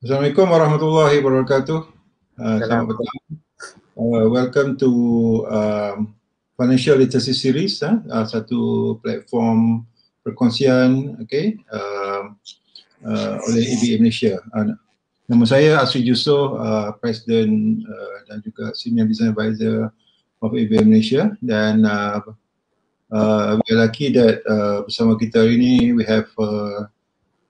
Assalamualaikum warahmatullahi wabarakatuh. Selamat Salam. petang. Welcome to Financial Literacy Series, satu platform perkongsian oleh ABA Malaysia. Nama saya Asri Yusof, Presiden dan juga Senior Business Advisor of ABA Malaysia, dan we are lucky that bersama kita hari ini we have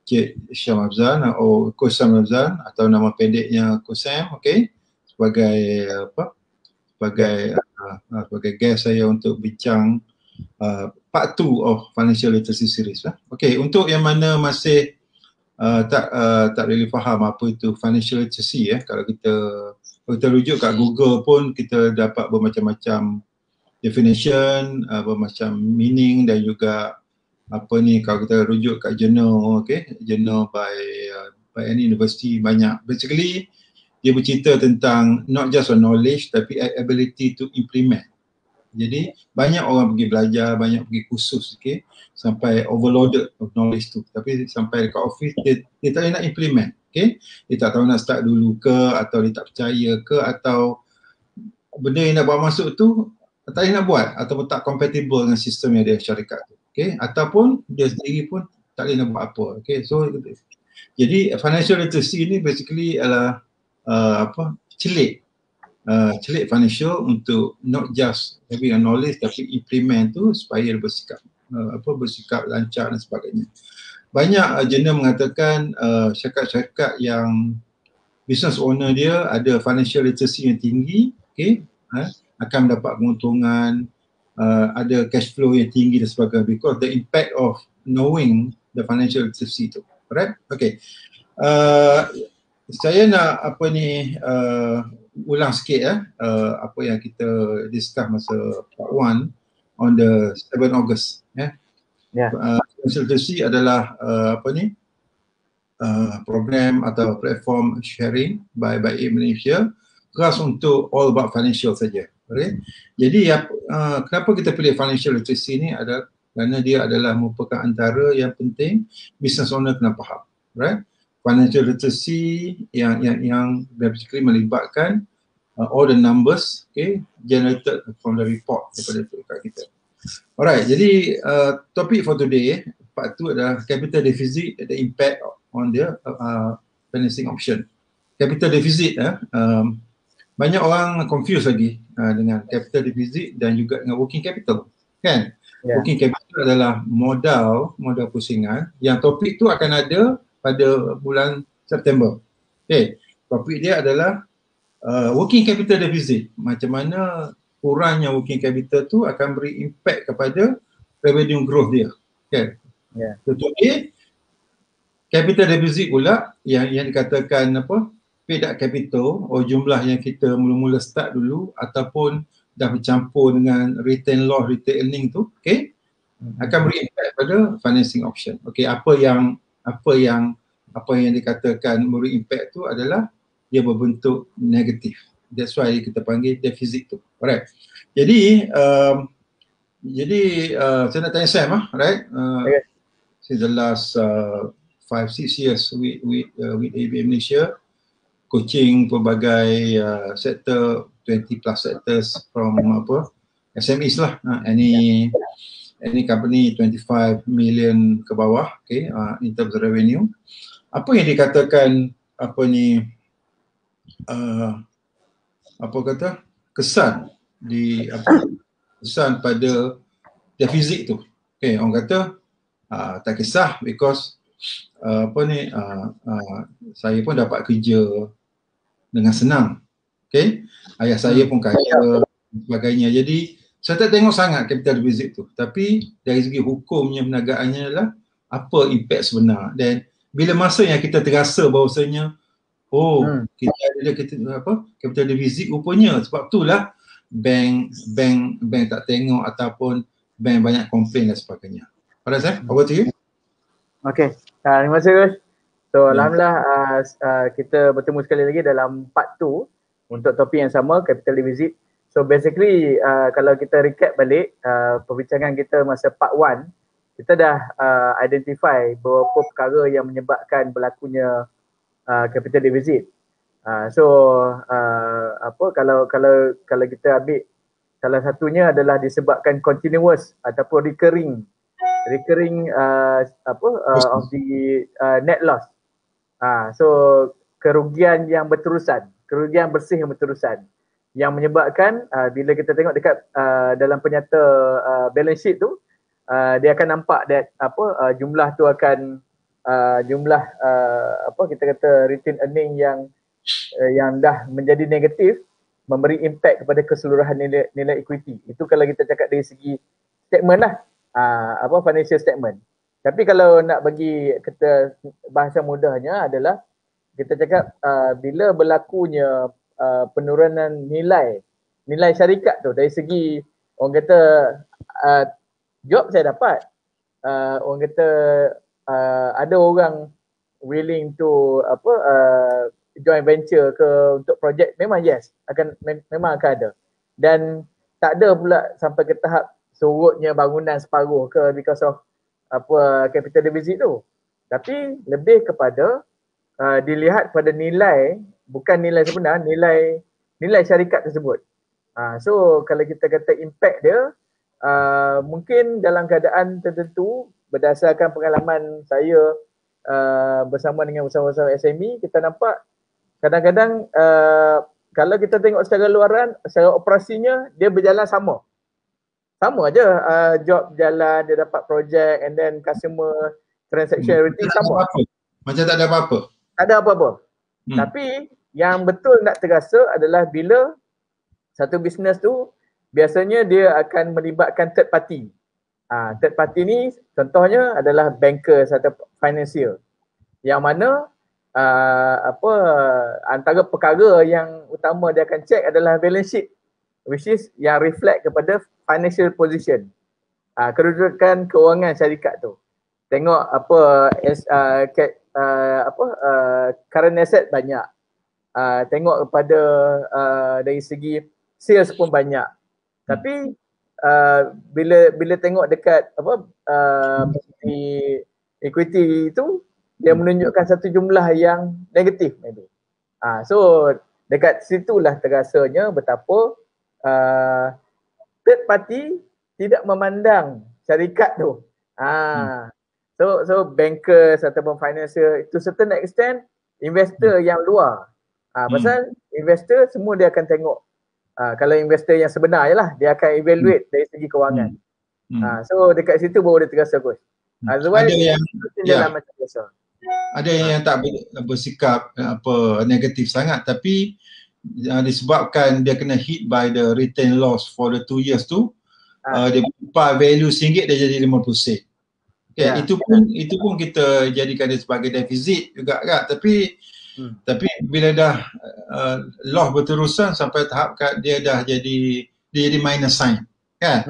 Cik Syam Afzal atau Coach Syam Afzal atau nama pendeknya Coach Sam, sebagai sebagai guest saya untuk bincang part 2 of Financial Literacy Series. Untuk yang mana masih tak really faham apa itu financial literacy, kalau kita rujuk kat Google pun kita dapat bermacam-macam definition, bermacam meaning, dan juga kalau kita rujuk kat journal, journal by any university, banyak. Basically dia bercerita tentang not just on knowledge tapi ability to implement. Jadi banyak orang pergi belajar, banyak pergi kursus, sampai overloaded of knowledge tu, tapi sampai dekat office dia tak boleh nak implement, dia tak tahu nak start dulu ke, atau dia tak percaya ke, atau benda yang nak bawa masuk tu tak boleh nak buat, ataupun tak compatible dengan sistem yang dia syarikat tu, ataupun dia sendiri pun tak boleh nak buat apa. So jadi financial literacy ni basically adalah celik financial untuk not just having a knowledge tapi implement tu supaya bersikap bersikap lancar dan sebagainya. Banyak jurnal mengatakan syarikat-syarikat yang business owner dia ada financial literacy yang tinggi, akan mendapat keuntungan, ada cash flow yang tinggi dan sebagainya, because the impact of knowing the financial literacy tu. Alright? Saya nak ulang sikit apa yang kita discuss masa part 1 on the 7 August. Financial literacy adalah program atau platform sharing by Malaysia, khas untuk all about financial saja. Jadi kenapa kita pilih financial literacy ni adalah kerana dia adalah merupakan antara yang penting business owner kena faham. Financial literacy yang basically melibatkan all the numbers generated from the report daripada kita. Alright, jadi topik for today, part 2 adalah capital deficit, the impact on the financing option. Capital deficit, banyak orang confuse lagi dengan capital deficit dan juga dengan working capital, kan? Working capital adalah modal pusingan yang topik tu akan ada pada bulan September. Topik dia adalah working capital deficit. Macam mana kurangnya working capital tu akan beri impact kepada revenue growth dia. Tetapi capital deficit pula yang dikatakan paid up capital, jumlah yang kita mula-mula start dulu ataupun dah bercampur dengan retain loss, retain earning tu, akan beri impact pada financing option. Apa yang dikatakan beri impact tu adalah dia berbentuk negatif. That's why kita panggil deficit tu. Alright. Jadi saya nak tanya Sam, since the last 5-6 years with ABA Malaysia, coaching pelbagai sektor, 20 plus sectors from SMEs lah, any company 25 million ke bawah, in terms of revenue. Apa yang dikatakan kesan pada defisit tu. Orang kata tak kisah because saya pun dapat kerja dengan senang. Ayah saya pun kaya dan sebagainya. Jadi saya tak tengok sangat capital deficit tu. Tapi dari segi hukumnya, perniagaannya adalah apa impact sebenar. Dan bila masa yang kita terasa bahawasanya kita ada capital deficit, rupanya sebab itulah bank tak tengok ataupun bank banyak komplain dan sebagainya. Alright, Sam, over to you. Terima kasih Coach. So alhamdulillah kita bertemu sekali lagi dalam part 2 untuk topik yang sama, capital deficit. So basically kalau kita recap balik perbincangan kita masa part 1, kita dah identify beberapa perkara yang menyebabkan berlakunya capital deficit. So kalau kita ambil salah satunya adalah disebabkan continuous ataupun recurring of the net loss. So kerugian yang berterusan, kerugian bersih yang berterusan yang menyebabkan bila kita tengok dekat dalam penyata balance sheet tu, dia akan nampak that jumlah tu akan kita kata retained earning yang dah menjadi negatif, memberi impact kepada keseluruhan nilai equity. Itu kalau kita cakap dari segi statement lah, financial statement. Tapi kalau nak bagi kita bahasa mudahnya adalah kita cakap bila berlakunya penurunan nilai syarikat tu dari segi orang kata job saya dapat, orang kata ada orang willing to joint venture ke untuk projek, memang yes, memang akan ada. Dan tak ada pula sampai ke tahap surutnya bangunan separuh ke because of capital deficit tu. Tapi lebih kepada dilihat pada nilai, bukan nilai sebenar, nilai syarikat tersebut. So kalau kita kata impact dia, mungkin dalam keadaan tertentu berdasarkan pengalaman saya bersama usaha-usaha SME, kita nampak kadang-kadang kalau kita tengok secara luaran, secara operasinya dia berjalan sama aja, job jalan, dia dapat projek and then customer transaction everything sama. Macam tak ada apa-apa. Tak ada apa-apa. Tapi yang betul nak terasa adalah bila satu bisnes tu biasanya dia akan melibatkan third party. Third party ni contohnya adalah bankers atau financial, yang mana antara perkara yang utama dia akan check adalah balance sheet, which is yang reflect kepada financial position, kedudukan kewangan syarikat tu. Tengok current asset banyak, tengok kepada dari segi sales pun banyak. Tapi bila tengok dekat equity itu, dia menunjukkan satu jumlah yang negatif. So dekat situlah terasanya betapa third party tidak memandang syarikat tu. So bankers ataupun financial to certain extent, investor yang luar. Pasal investor semua dia akan tengok, kalau investor yang sebenar je lah, dia akan evaluate dari segi kewangan. So dekat situ baru dia terasa kot. Otherwise macam biasa. Ada yang tak bersikap negatif sangat, tapi disebabkan dia kena hit by the retain loss for the 2 years tu, dia berubah value RM1 dia jadi 50 sen. Okay, itu pun kita jadikan dia sebagai defisit juga kan, tapi bila dah loss berterusan sampai tahap dia dah jadi minus sign kan,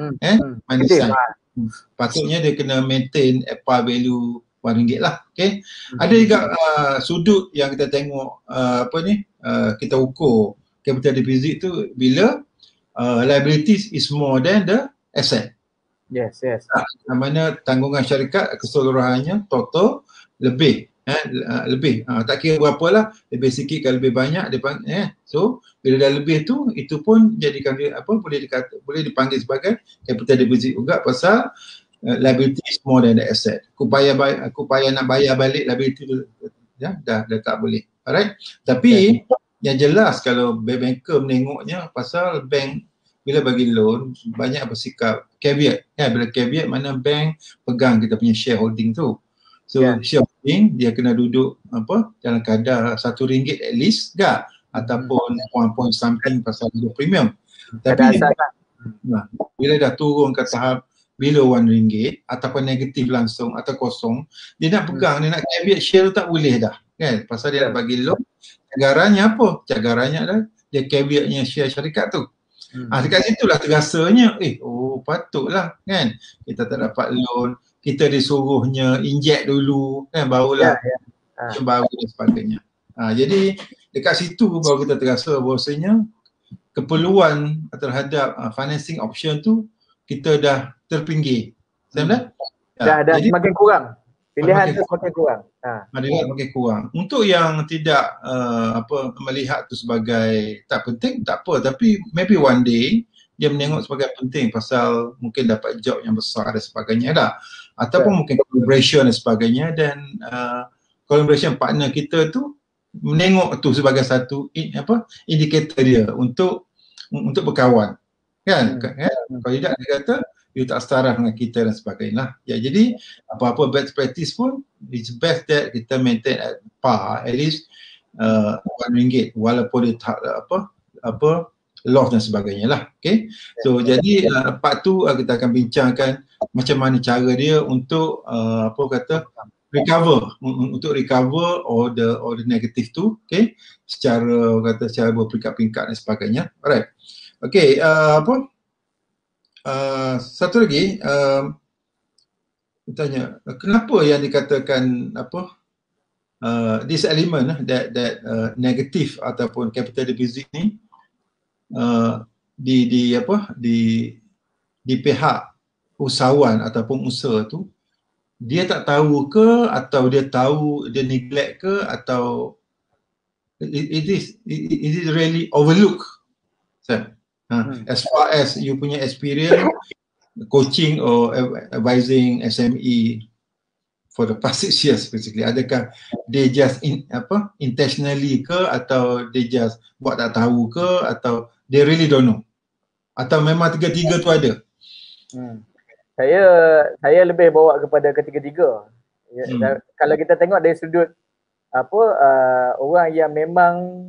minus sign. Patutnya dia kena maintain par value RM1 lah. Okay. Ada juga sudut yang kita tengok kita ukur capital deficit tu bila liabilities is more than the asset. Yes. Mana tanggungan syarikat keseluruhannya total lebih tak kira berapa lah, lebih sikit ke lebih banyak so bila dah lebih tu, itu pun jadikan dia boleh dipanggil sebagai capital deficit juga, pasal liability is more than the asset. Aku payah nak bayar balik liability tu, dah tak boleh. Alright. Tapi yang jelas kalau banker menengoknya, pasal bank bila bagi loan banyak bersikap caveat. Bila caveat mana bank pegang kita punya shareholding tu. So shareholding dia kena duduk dalam kadar RM1 at least tak, ataupun point something pasal duduk premium. Tapi bila dah turun ke tahap below RM1 ataupun negatif langsung atau kosong, dia nak pegang, dia nak caveat share tu tak boleh dah kan, pasal dia nak bagi loan. Cagarannya adalah dia caveatnya share syarikat tu. Dekat situlah terasanya patutlah kan kita tak dapat loan, kita disuruhnya inject dulu kan, barulah baru dan sebagainya. Jadi dekat situ baru kita terasa bahawasanya keperluan terhadap financing option tu kita dah terpinggir. Dah jadi, semakin kurang. Pilihan tu semakin kurang. Dilihat makin kurang. Untuk yang tidak melihat tu sebagai tak penting, tak apa, tapi maybe one day dia menengok sebagai penting pasal mungkin dapat job yang besar dan sebagainya dah, ataupun mungkin collaboration dan sebagainya, dan collaboration partner kita tu menengok tu sebagai satu indikator dia untuk berkawan kan. Kalau tidak dia kata you tak setara dengan kita dan sebagainya. Ya, jadi apa-apa best practice pun it's best that kita maintain at par, at least RM1 walaupun dia tak loss dan sebagainya lah. Okay, so jadi part tu kita akan bincangkan macam mana cara dia untuk recover all the negative tu, okay, secara berperingkat-peringkat dan sebagainya. Alright, okay, satu lagi, tanya kenapa yang dikatakan this element that negative ataupun capital deposit ni di pihak usahawan ataupun usaha tu, dia tak tahu ke, atau dia tahu dia neglect ke, atau it is really overlook, as far as you punya experience coaching or advising SME for the past 6 years basically, adakah they just intentionally ke, atau they just buat tak tahu ke, atau they really don't know, atau memang tiga-tiga tu ada? Saya lebih bawa kepada ketiga-tiga. Kalau kita tengok dari sudut orang yang memang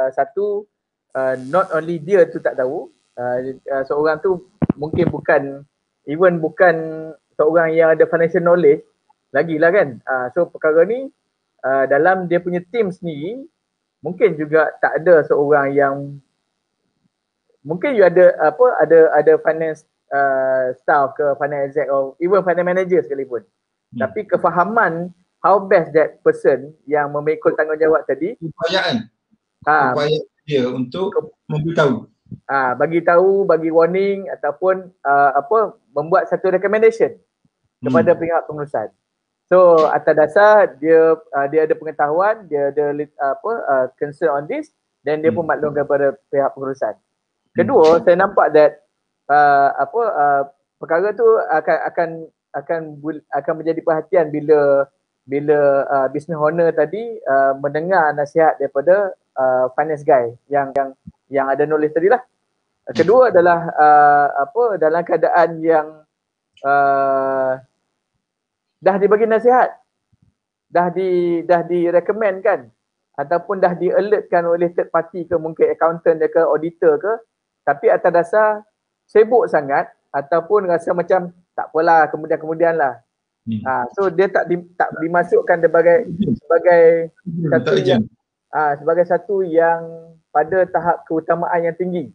satu, not only dia tu tak tahu, seorang tu mungkin bukan seorang yang ada financial knowledge lagi lah kan. So perkara ni dalam dia punya team sendiri mungkin juga tak ada seorang yang, mungkin you ada finance staff ke, finance exec, or even finance manager sekalipun, tapi kefahaman how best that person yang memikul tanggungjawab tadi, upaya dia untuk memberitahu, bagi tahu, bagi warning, ataupun membuat satu recommendation kepada pihak pengurusan. So atas dasar dia ada pengetahuan, dia ada concern on this, dan dia pun maklum kepada pihak pengurusan. Kedua, saya nampak that perkara tu akan menjadi perhatian bila business owner tadi mendengar nasihat daripada finance guy yang ada knowledge tadi lah. Kedua adalah dalam keadaan yang dah dibagi nasihat, dah di-recommend kan, ataupun dah di-alertkan oleh third party ke, mungkin accountant ke, auditor ke, tapi atas dasar sibuk sangat ataupun rasa macam tak apalah, kemudian lah. So dia tak dimasukkan sebagai satu yang pada tahap keutamaan yang tinggi.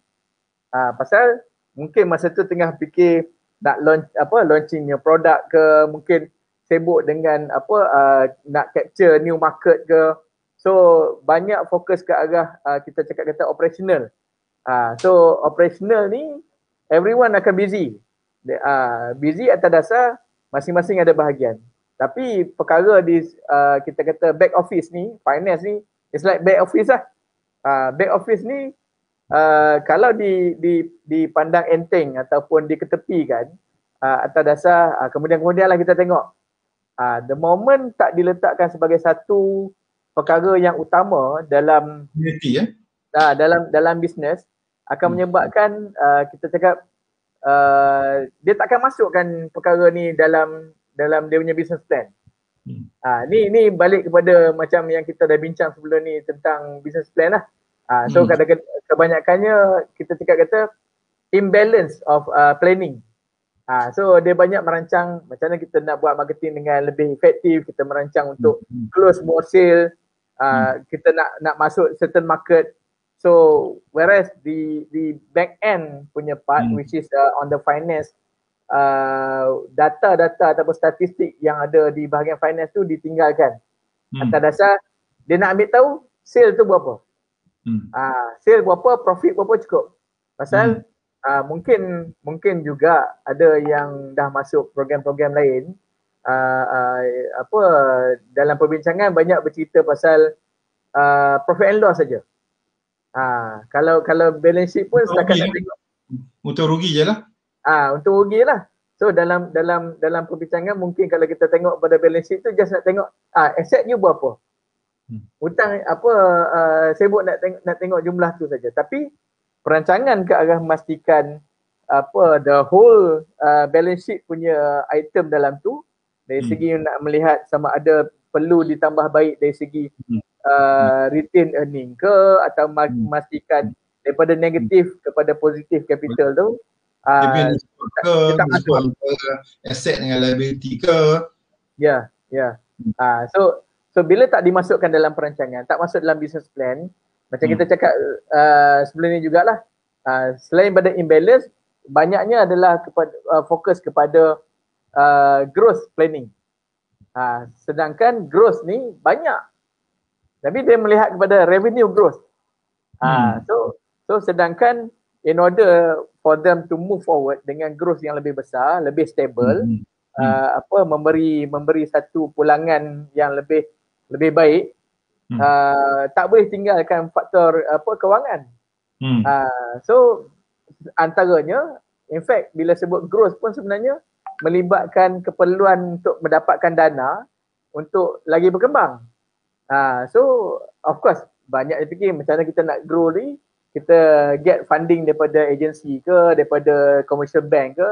Pasal mungkin masa tu tengah fikir nak launching new product ke, mungkin sibuk dengan nak capture new market ke. So banyak fokus ke arah kita cakap kata operational. So operational ni everyone akan busy. Busy atas dasar masing-masing ada bahagian. Tapi perkara di kita kata back office ni, finance ni, it's like back office lah. Back office ni kalau dipandang enteng ataupun diketepikan, atas dasar kemudian lah kita tengok. The moment tak diletakkan sebagai satu perkara yang utama dalam dalam bisnes, akan menyebabkan kita cakap dia takkan masukkan perkara ni dalam dia punya business plan. Ni balik kepada macam yang kita dah bincang sebelum ni tentang business plan lah. So kadang-kadang kebanyakannya kita cakap kata imbalance of planning. So dia banyak merancang macam mana kita nak buat marketing dengan lebih efektif, kita merancang untuk close more sale, kita nak masuk certain market. So whereas the back end punya part which is on the finance, data-data ataupun statistik yang ada di bahagian finance tu ditinggalkan. Atas dasar dia nak ambil tahu sale tu berapa. Sale berapa, profit berapa cukup. Pasal mungkin juga ada yang dah masuk program-program lain apa dalam perbincangan banyak bercerita pasal profit and loss saja. Kalau balance sheet pun setakat nak tengok untuk rugi je lah. Untuk rugi lah. So dalam perbincangan mungkin kalau kita tengok pada balance sheet tu just nak tengok aset you berapa. Hutang apa sibuk nak tengok jumlah tu saja. Tapi perancangan ke arah memastikan apa the whole balance sheet punya item dalam tu dari segi nak melihat sama ada perlu ditambah baik dari segi retain earning ke atau memastikan daripada negatif kepada positif capital tu kita masuk aset dengan liability ke. So bila tak dimasukkan dalam perancangan, tak masuk dalam business plan, macam kita cakap sebelum ni jugalah, selain pada imbalance, banyaknya adalah fokus kepada growth planning. Sedangkan growth ni banyak, tapi dia melihat kepada revenue growth. So sedangkan in order for them to move forward dengan growth yang lebih besar, lebih stable, memberi satu pulangan yang lebih baik, tak boleh tinggalkan faktor kewangan. So antaranya, in fact bila sebut growth pun sebenarnya melibatkan keperluan untuk mendapatkan dana untuk lagi berkembang. So of course banyak dia fikir macam mana kita nak grow ni, kita get funding daripada agensi ke, daripada commercial bank ke,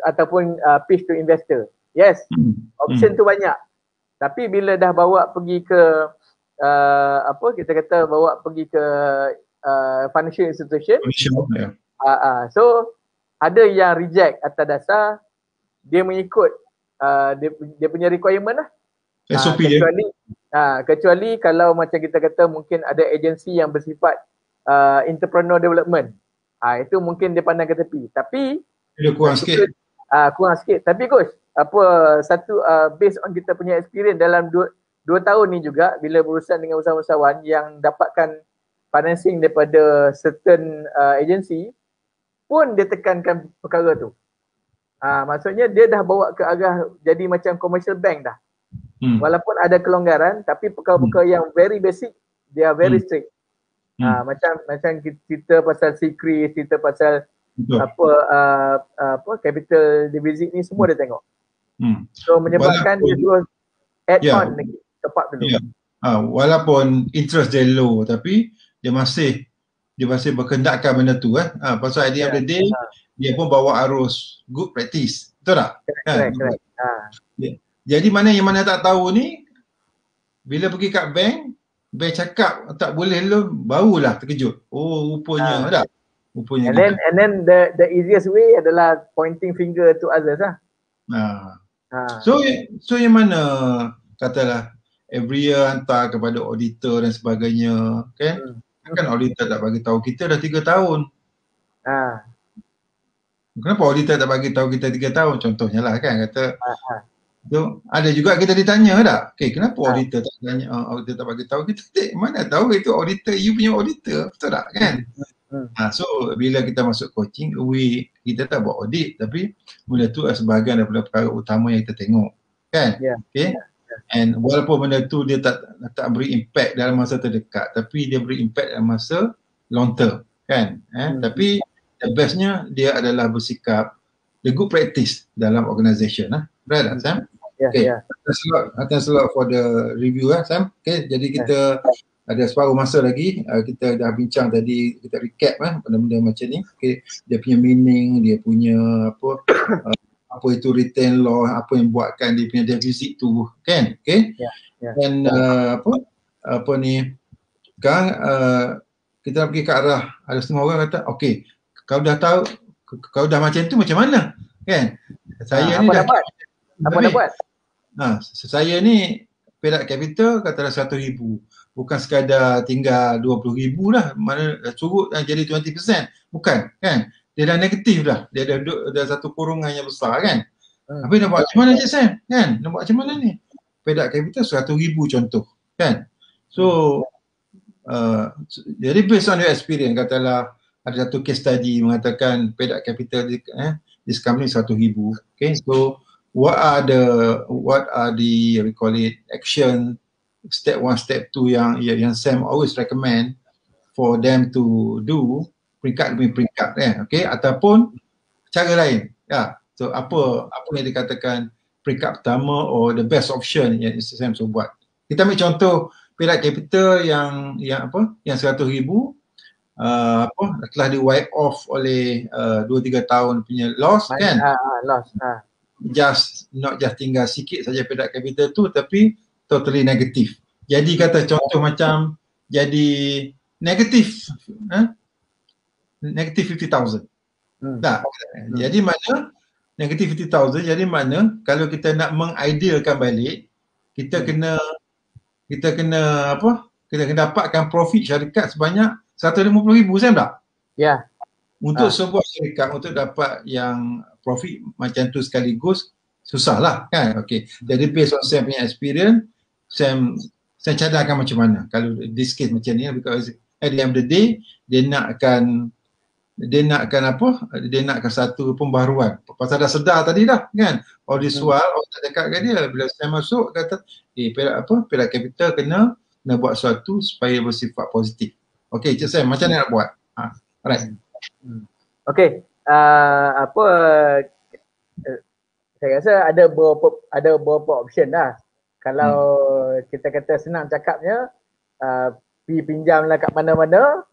ataupun pitch to investor. Yes, option tu banyak. Tapi bila dah bawa pergi ke bawa pergi ke financial institution, so ada yang reject atas dasar dia mengikut dia punya requirement lah. SOP kecuali kalau macam kita kata mungkin ada agensi yang bersifat entrepreneur development, itu mungkin dia pandang ke tepi. Tapi dia kurang sikit. Tapi coach, based on kita punya experience dalam 2 tahun ni juga, bila berurusan dengan usahawan yang dapatkan financing daripada certain agency, pun dia tekankan perkara tu. Maksudnya dia dah bawa ke arah jadi macam commercial bank dah. Walaupun ada kelonggaran, tapi perkara-perkara yang very basic, they are very strict. Macam kita pasal secret, kita pasal capital deposit ni semua dia tengok. So menyebabkan dia terus add on lagi tepat dulu. Walaupun interest dia low, tapi dia masih berkendakkan benda tu pasal at the end of the day dia pun bawa arus good practice. Betul tak? Correct. Jadi mana tak tahu ni, bila pergi kat bank cakap tak boleh loan, barulah terkejut. Oh, rupanya dah. Rupanya and then the easiest way adalah pointing finger to others lah. So yang mana katalah every year hantar kepada auditor dan sebagainya, kan? Kan auditor tak bagi tahu kita dah 3 tahun. Kenapa auditor tak bagi tahu kita 3 tahun? Contohnya lah kan, kata so, ada juga kita ditanya tak? Kenapa auditor tak tanya, auditor tak bagi tahu kita? Mana tahu itu auditor, you punya auditor, betul tak kan? So bila kita masuk coaching, kita tak buat audit, tapi benda tu sebahagian daripada perkara utama yang kita tengok, kan? And walaupun benda tu dia tak beri impact dalam masa terdekat, tapi dia beri impact dalam masa long term, kan? Tapi the bestnya dia adalah bersikap the good practice dalam organisation. Right tak, Sam? Thanks a lot for the review, Sam. Jadi kita ada separuh masa lagi, kita dah bincang tadi, kita recap benda-benda macam ni. Dia punya meaning, dia punya apa itu retain law, apa yang buatkan dia punya deficit tu, kan? Dan apa ni, sekarang kita nak pergi ke arah, ada setengah orang kata, kau dah tahu, kau dah macam tu macam mana, kan? Saya ni dah dapat? Saya ni paid capital katalah 100,000, bukan sekadar tinggal 20,000 lah, mana surut jadi 20%, bukan, kan? Dia dah negatif dah, dia dah satu kurungan yang besar, kan? Habis nak buat macam mana je, Sam? Kan? Nak buat macam mana ni? Paid capital 100,000 contoh, kan? So jadi based on your experience, katalah ada satu case study mengatakan paid capital this company 100,000, so what are the we call it action step 1 step 2 yang Sam always recommend for them to do peringkat demi peringkat okay, ataupun cara lain so apa yang dikatakan peringkat pertama or the best option yang Sam so buat. Kita ambil contoh Perak Capital yang 100,000 telah di wipe off oleh 2-3 tahun punya loss kan. Loss. Not just tinggal sikit saja Perak Capital tu, tapi totally negatif. Jadi kata contoh macam jadi negatif negatif 50,000. Jadi mana negatif 50,000, jadi mana kalau kita nak mengidealkan balik, kita kena dapatkan profit syarikat sebanyak 150,000 Sam tak? Ya. Untuk sebuah syarikat untuk dapat yang profit macam tu sekaligus susah lah kan. Okay. Jadi based on Sam punya experience, Sam cadangkan macam mana kalau this case macam ni, because at the end of the day dia nakkan satu pembaharuan. Pasal dah sedar tadi dah kan. Audisual tak cakap kat dia bila saya masuk kata Perak Capital kena buat sesuatu supaya bersifat positif. Okey, Cik Sam, macam mana nak buat? Alright. Okey, saya rasa ada beberapa option lah. Kalau kita kata senang cakapnya, pergi pinjamlah kat mana-mana,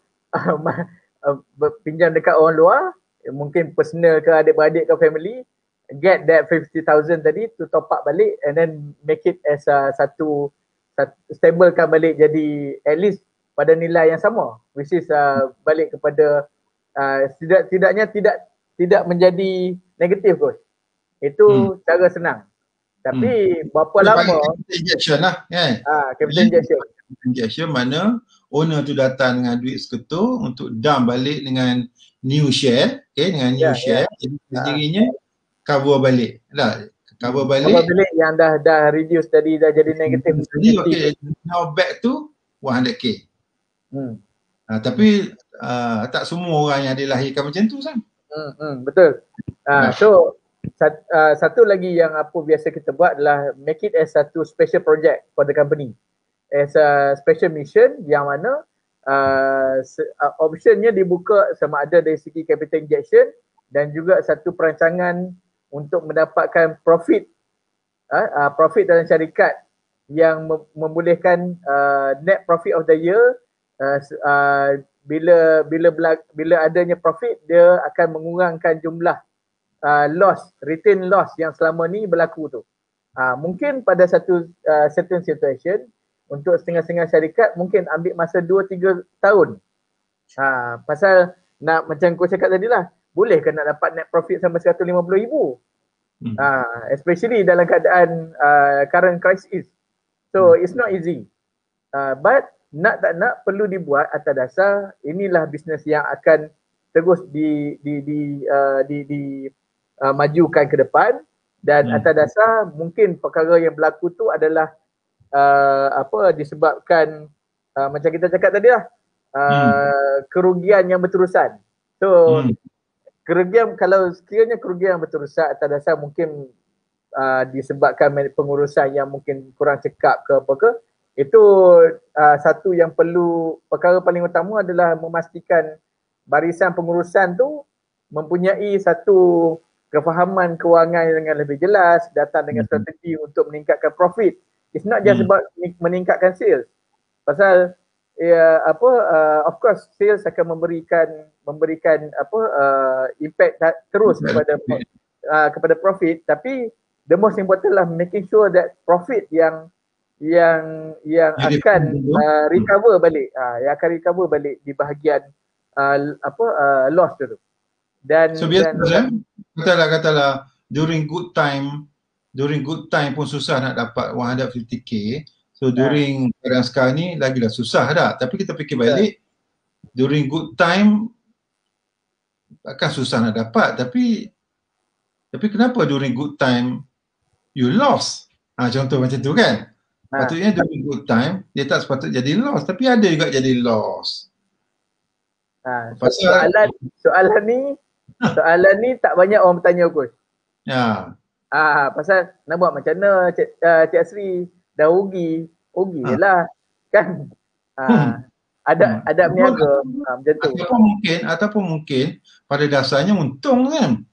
pinjam dekat orang luar, mungkin personal ke adik-beradik ke family, get that 50,000 tadi to top up balik and then make it as satu stablekan balik jadi at least pada nilai yang sama, which is balik kepada setidaknya tidak menjadi negatif coach. Itu cara senang. Tapi berapa lama capital injection lah kan. Capital injection. Injection mana owner tu datang dengan duit seketul untuk dump balik dengan new share, okay, dengan new share. Jadi sendirinya cover balik lah. Cover balik yang dah reduce tadi, dah jadi negatif. Jadi okay, now back to 100k. Tapi tak semua orang yang dilahirkan macam tu Sam. Betul. So satu lagi yang biasa kita buat adalah make it as satu special project for the company, as a special mission yang mana optionnya dibuka sama ada dari segi capital injection dan juga satu perancangan untuk mendapatkan profit dalam syarikat yang membolehkan net profit of the year. Bila adanya profit, dia akan mengurangkan jumlah return loss yang selama ni berlaku tu. Mungkin pada satu certain situation untuk setengah-setengah syarikat mungkin ambil masa 2-3 tahun. Pasal nak macam kau cakap tadi lah, boleh ke nak dapat net profit sampai 150,000? Especially dalam keadaan current crisis. So it's not easy. But nak tak nak perlu dibuat atas dasar inilah bisnes yang akan terus majukan ke depan, dan atas dasar mungkin perkara yang berlaku tu adalah disebabkan macam kita cakap tadi lah, kerugian yang berterusan. So kerugian, kalau sekiranya kerugian yang berterusan atas dasar mungkin disebabkan pengurusan yang mungkin kurang cekap ke apa ke, itu satu yang perkara paling utama adalah memastikan barisan pengurusan tu mempunyai satu kefahaman kewangan dengan lebih jelas, datang dengan strategi untuk meningkatkan profit. It's not just about meningkatkan sales. Pasal of course sales akan memberikan impact terus kepada profit, tapi the most important lah making sure that profit yang akan recover balik, di bahagian loss tu. Dan so biasa katalah during good time pun susah nak dapat 150k. So during sekarang ni lagilah susah dah. Tapi kita fikir balik, during good time akan susah nak dapat, tapi kenapa during good time you lost? Contoh macam tu kan. Patutnya during good time dia tak sepatut jadi loss, tapi ada juga jadi loss. Soalan ni tak banyak orang bertanya coach. Pasal nak buat macam mana Cik Asri dah rugi je lah kan. Ada berniaga macam tu. Ataupun mungkin pada dasarnya untung kan.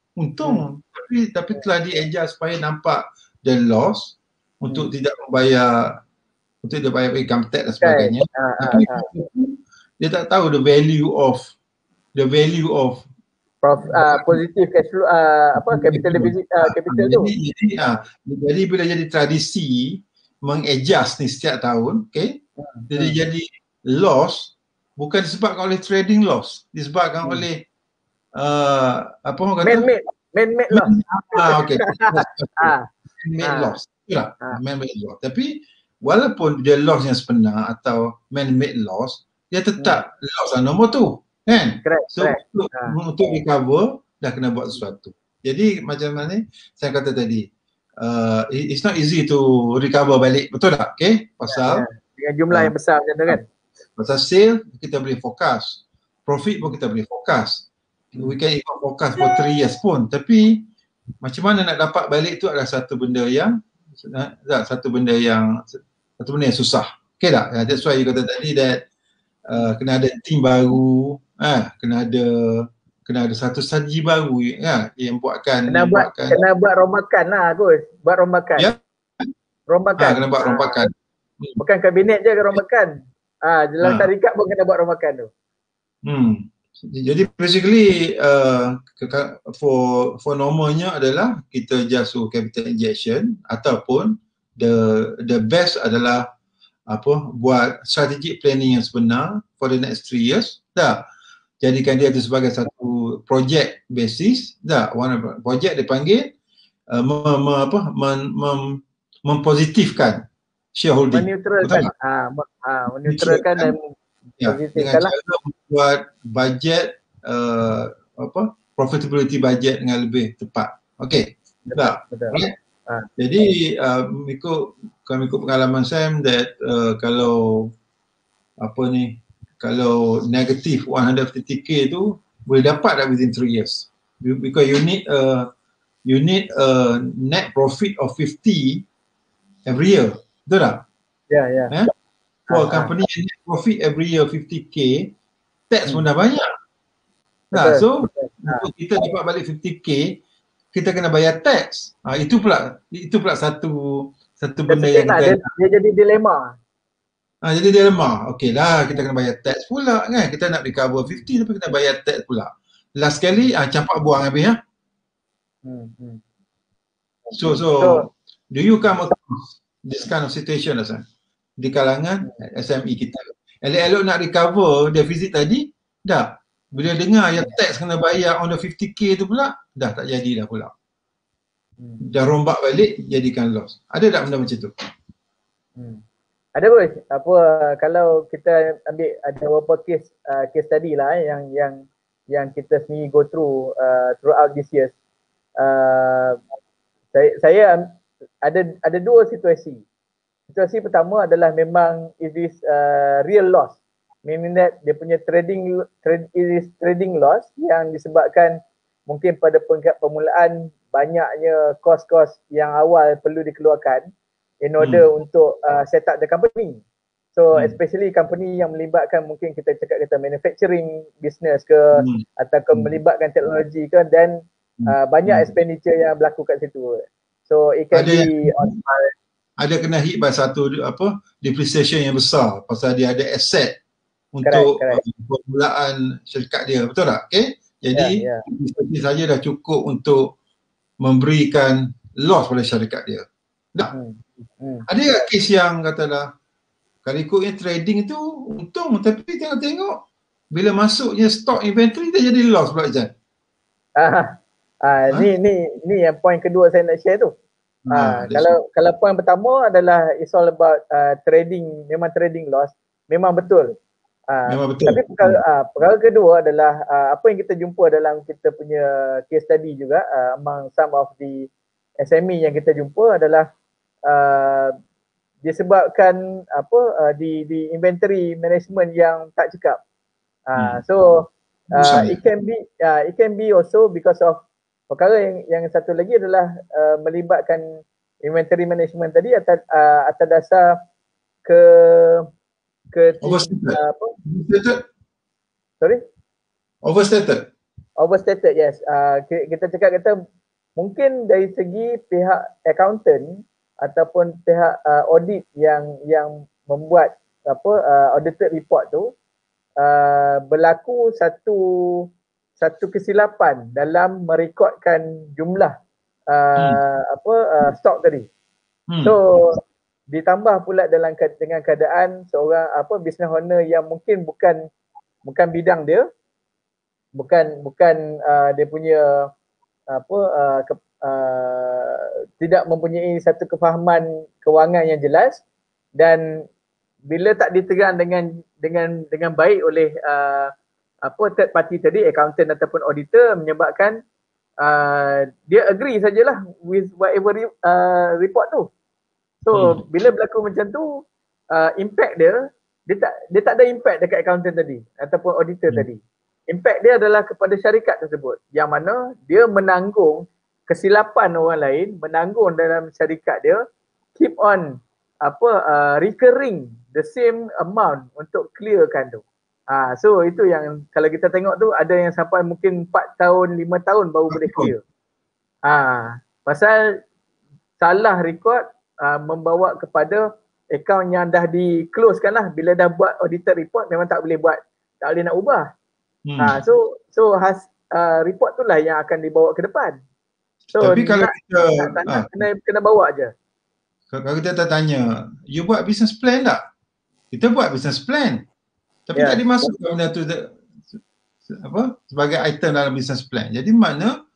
Tapi telah di-adjust supaya nampak the loss untuk tidak membayar, untuk dia bayar income tax dan sebagainya. Tapi dia tak tahu the value of positif cash flow capital deficit capital tu. Jadi bila jadi tradisi mengadjust ni setiap tahun, jadi loss bukan disebabkan oleh trading loss, disebabkan oleh apa orang kata man-made loss. Man-made loss. Man-made loss. Tapi walaupun dia loss yang sebenar atau man-made loss, dia tetap loss lah nombor tu. Kan? Correct. Untuk recover dah kena buat sesuatu. Jadi macam mana saya kata tadi, it's not easy to recover balik, betul tak? Pasal dengan jumlah yang besar macam tu kan. Pasal sale kita boleh forecast, profit pun kita boleh forecast. We can even forecast for 3 years pun, tapi macam mana nak dapat balik tu adalah satu benda yang susah. Okay tak? That's why you kata tadi that kena ada team baru, kena ada satu strategi baru yang kena buat rombakan lah Gus. Buat rombakan. Ya. Rombakan. Kena buat rombakan. Bukan kabinet je rombakan. Dalam tarikat pun kena buat rombakan tu. Jadi basically for normalnya adalah kita just capital injection, ataupun the best adalah buat strategic planning yang sebenar for the next 3 years. Jadikan dia itu sebagai satu project basis. Project dipanggil mempositifkan shareholding. Menetralkan. Menetralkan dan dengan cara membuat budget profitability budget dengan lebih tepat. Okey. Betul. Right? Jadi mengikut pengalaman Sam that kalau negatif 150k tu boleh dapat dah within 3 years. Because you need a net profit of 50 every year. Betul tak? Ya. For a company net profit every year 50k, tax pun dah banyak. So untuk kita dapat balik 50k, kita kena bayar tax. Itu pula satu benda yang kita dia jadi dilema. Jadi dilema. Okey lah, kita kena bayar tax pula kan. Kita nak recover 50 tapi kita bayar tax pula. Last kali campak buang habis So do you come across this kind of situation Hasan di kalangan SME kita? Elok-elok nak recover defisit tadi, dah. Bila dengar yang tax kena bayar on the 50k tu pula, dah tak jadi dah pula. Dah rombak balik, jadikan loss. Ada tak benda macam tu? Ada Bos. Kalau kita ambil ada beberapa case study lah yang kita sendiri go throughout this year. Saya ada dua situasi. Situasi pertama adalah memang it is real loss, meaning that dia punya trading loss yang disebabkan mungkin pada peringkat permulaan banyaknya kos-kos yang awal perlu dikeluarkan in order untuk set up the company. So especially company yang melibatkan mungkin kita manufacturing business ke ataupun melibatkan teknologi ke, dan banyak expenditure yang berlaku kat situ. So it can be ada kena hit by satu depreciation yang besar pasal dia ada asset untuk permulaan syarikat dia, betul tak? Jadi depreciation saja dah cukup untuk memberikan loss pada syarikat dia. Ada tak kes yang katalah kalau ikutnya trading itu untung, tapi tengok-tengok bila masuknya stock inventory dia jadi loss pula Jan? Ni yang point kedua saya nak share tu. Kalau point pertama adalah it's all about trading, memang trading loss, memang betul. Memang betul. Tapi perkara kedua adalah apa yang kita jumpa dalam kita punya case study juga, among some of the SME yang kita jumpa adalah disebabkan di inventory management yang tak cekap. So it can be also because of perkara yang satu lagi adalah melibatkan inventory management tadi atas dasar ke Overstated. apa? Overstated. Sorry? Overstated. Overstated, yes. Kita cakap kata mungkin dari segi pihak accountant ataupun pihak audit yang membuat audited report tu berlaku satu kesilapan dalam merekodkan jumlah stok tadi. So ditambah pula dengan keadaan seorang business owner yang mungkin bukan bidang dia, bukan dia punya tidak mempunyai satu kefahaman kewangan yang jelas, dan bila tak diterang dengan baik oleh third party tadi, accountant ataupun auditor, menyebabkan dia agree sajalah with whatever report tu. So bila berlaku macam tu, impact dia tak ada impact dekat accountant tadi ataupun auditor tadi. Impact dia adalah kepada syarikat tersebut, yang mana dia menanggung kesilapan orang lain, menanggung dalam syarikat dia, keep on recurring the same amount untuk clearkan tu. So itu yang kalau kita tengok tu, ada yang sampai mungkin 4 tahun, 5 tahun baru boleh clear. Pasal salah record membawa kepada akaun yang dah di-close kan lah. Bila dah buat audited report, memang tak boleh nak ubah. So report tu lah yang akan dibawa ke depan. So tapi kalau kita kena bawa je. Kalau kita tanya, you buat business plan tak? Kita buat business plan, tapi tak dimasukkan benda tu sebagai item dalam business plan. Jadi mana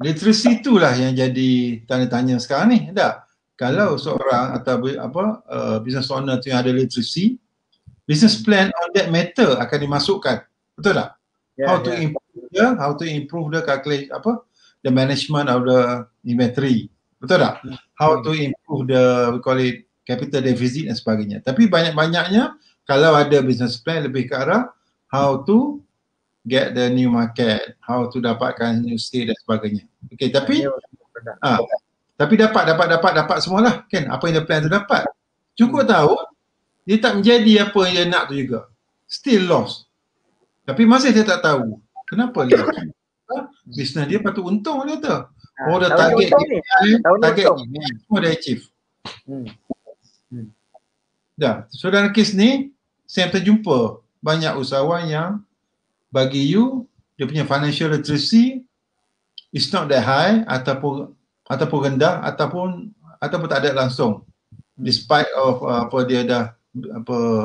literacy itulah yang jadi tanda tanya sekarang ni. Tak? Kalau seorang atau business owner tu yang ada literacy, business plan on that matter akan dimasukkan. Betul tak? How to improve the calculate the management of the inventory. Betul tak? How to improve we call it capital deficit dan sebagainya. Tapi banyak-banyaknya kalau ada business plan lebih ke arah how to get the new market, how to dapatkan new state dan sebagainya. Okay, tapi dapat semualah kan, apa yang dia plan tu dapat. Cukup tahu dia tak menjadi apa yang dia nak tu juga. Still lost. Tapi masih dia tak tahu kenapa dia bisnes dia patut untung dia tu. Dah target semua dah achieve. Dah. So dalam kes ni saya terjumpa banyak usahawan yang bagi you dia punya financial literacy is not that high ataupun rendah ataupun tak ada langsung, despite of dia dah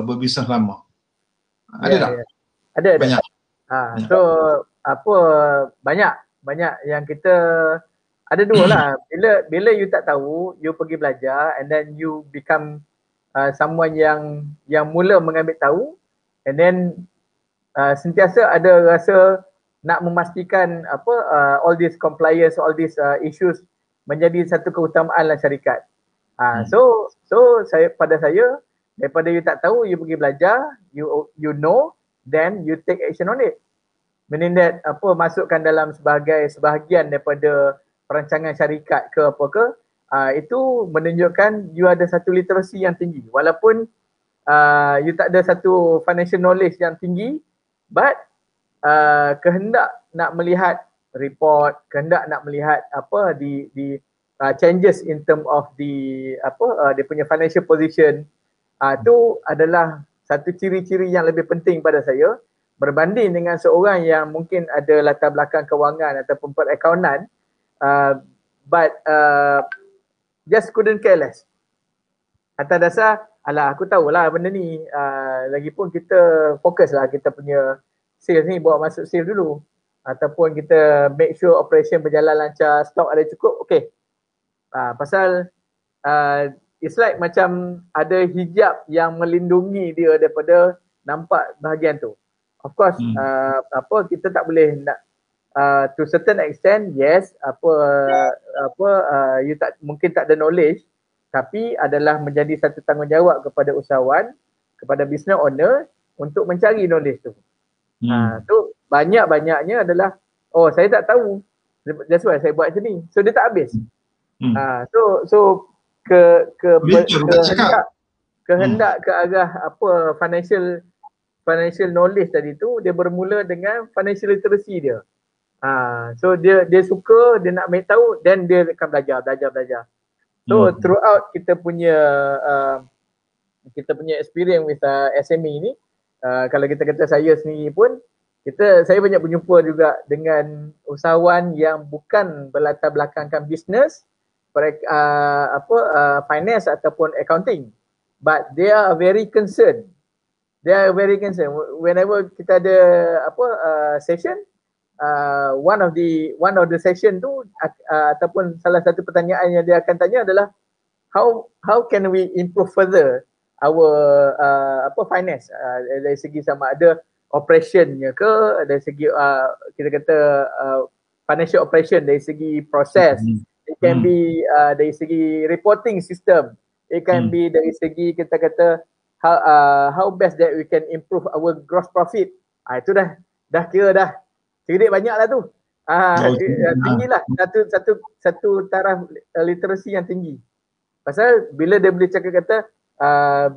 berbisnes lama. Ada tak? Ada. Banyak. So banyak yang kita ada dua lah. Bila you tak tahu, you pergi belajar and then you become someone yang mula mengambil tahu, and then sentiasa ada rasa nak memastikan all these compliance, all these issues menjadi satu keutamaan dalam syarikat. So pada saya, daripada you tak tahu, you pergi belajar, you know, then you take action on it. Meaning that masukkan dalam sebahagian daripada perancangan syarikat ke apa ke, itu menunjukkan you ada satu literasi yang tinggi. Walaupun you tak ada satu financial knowledge yang tinggi, but kehendak nak melihat report, kehendak nak melihat di changes in term of dia punya financial position, tu adalah satu ciri-ciri yang lebih penting pada saya berbanding dengan seorang yang mungkin ada latar belakang kewangan ataupun perakaunan, but just couldn't care less. Atas dasar, aku tahulah benda ni, lagipun kita fokus lah kita punya sales ni, bawa masuk sales dulu, ataupun kita make sure operation berjalan lancar, stok ada cukup, okay. Pasal it's like macam ada hijab yang melindungi dia daripada nampak bahagian tu. Of course, kita tak boleh nak to certain extent, yes, you mungkin tak ada knowledge, tapi adalah menjadi satu tanggungjawab kepada usahawan, kepada business owner untuk mencari knowledge tu. Tu banyak-banyaknya adalah saya tak tahu That's why saya buat macam ni. So dia tak habis. Hmm. So Betul, bukan cakap. kehendak ke arah apa financial knowledge tadi tu, dia bermula dengan financial literacy dia. So dia suka, dia nak ambil tahu, then dia akan belajar. So throughout kita punya experience with SME ni, kalau kita kata saya sendiri pun, saya banyak berjumpa juga dengan usahawan yang bukan berlatar belakangkan bisnes, finance ataupun accounting, but they are very concerned. Whenever kita ada session, one of the session tu ataupun salah satu pertanyaan yang dia akan tanya adalah how can we improve further our finance, dari segi sama ada operationnya ke, dari segi kita kata financial operation, dari segi proses, it can be dari segi reporting system, it can be dari segi kita kata how best that we can improve our gross profit. Itu dah kira dah cerdik banyak lah tu. Tinggi lah, satu taraf literasi yang tinggi. Pasal bila dia boleh cakap kata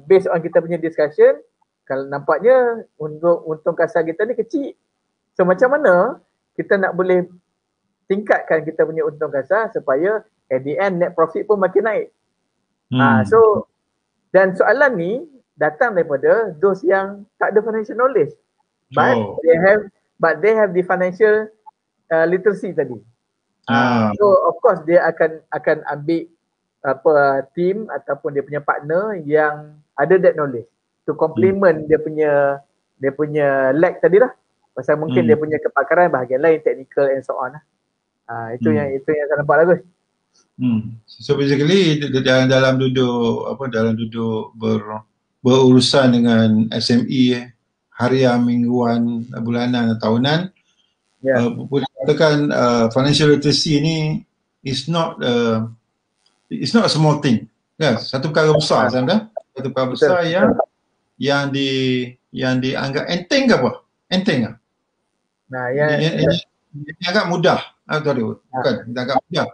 based on kita punya discussion, kalau nampaknya untung kasar kita ni kecil. So macam mana kita nak boleh tingkatkan kita punya untung kasar supaya at the end net profit pun makin naik. So dan soalan ni datang daripada those yang tak ada financial knowledge, but they have the financial literacy tadi. So of course dia akan ambil team ataupun dia punya partner yang ada that knowledge to complement dia punya lag tadi lah. Pasal mungkin dia punya kepakaran bahagian lain, technical and so on lah. Itu yang saya nampak lah Gus. So basically dalam duduk berurusan dengan SME harian, mingguan, bulanan, tahunan, boleh katakan financial literacy ni is not a small thing. Satu perkara besar Sandra. Satu perkara besar yang dianggap enteng ke apa? Enteng ke? Yang agak mudah. Bukan, agak mudah.